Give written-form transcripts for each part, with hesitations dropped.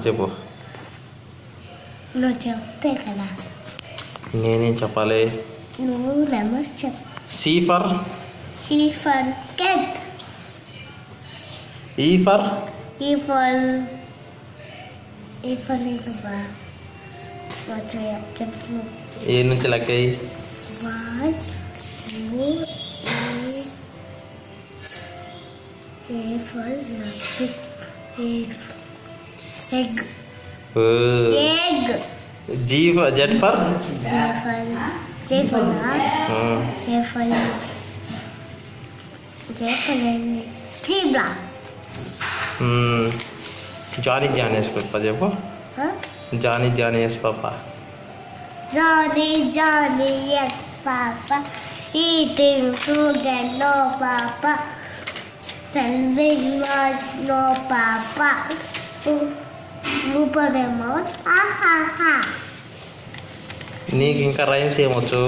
చెప్పు. నువ్వు చెప్తే కదా. నేనేం చెప్పాలి? నువ్వు నెంబర్స్ చెప్పు. C for cat. E for చెప్పు. ఏ నుంచి లెక్కయి? 1 2 A for egg. Z for zebra. Johny johny yes papa చెప్పు. జానీ జానేస్ పప్ప. Johnny, yes, Papa. Eating sugar, no, Papa. Telling much, no, Papa. Open the mouth, ha, ha, ha. నీకు ఇంకా rhymes ఏమొచ్చు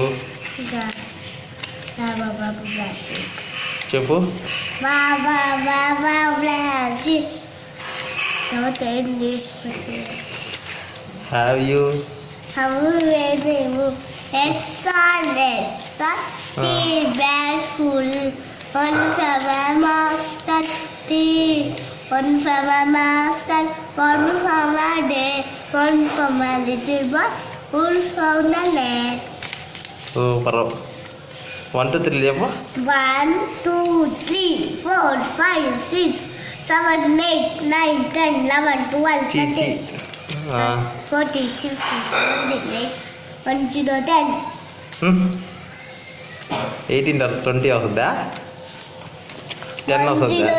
చెప్పు. Baba bless you. Don't end this. Have you tea bag full. One for my master tea. One for my master. One for my day. One for my little boy. One for the leg. Super. 1 2 3 చెప్పు. 1 2 3 4 5 6 7 8 9 10 11 12 13 14 16 17 18 10. 18 20 అవుతుందా? 10 వస్తుందా?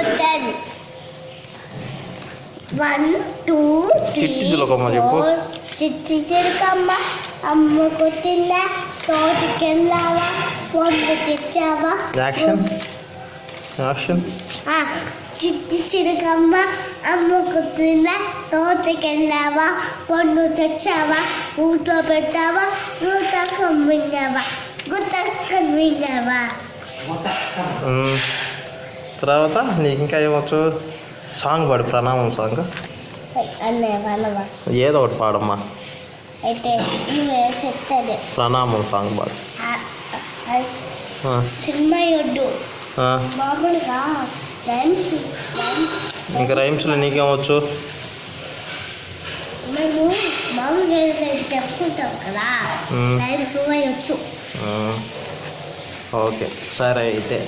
1 2 చిట్టి చిలకమ్మ చెప్పు. చిట్టి చిలకమ్మ అమ్మకు తిన్న తోటికెళ్ళావా పొందు తెచ్చావా. యాక్షన్. చిట్టి చిలకమ్మ అమ్మకు తిన్న తోటికెళ్ళావా పొందు తెచ్చావా ఊతో పెట్టావా గుత కమ్మినావా తర్వాత నీకు ఇంకా ఏమొచ్చు? సాంగ్ పాడు, ప్రణామం సాంగ్ ఏదో ఒకటి పాడమ్మా. అయితే చెప్తాను. ప్రణామం సాంగ్ పాడు. సినిమా యొద్దు మామూలుగా రైమ్స్. ఇంకా రైమ్స్లో నీకేమొచ్చు? మేము మామూలుగా చెప్పుకుంటాం కదా రైమ్స్ వచ్చు. ఓకే సరే అయితే.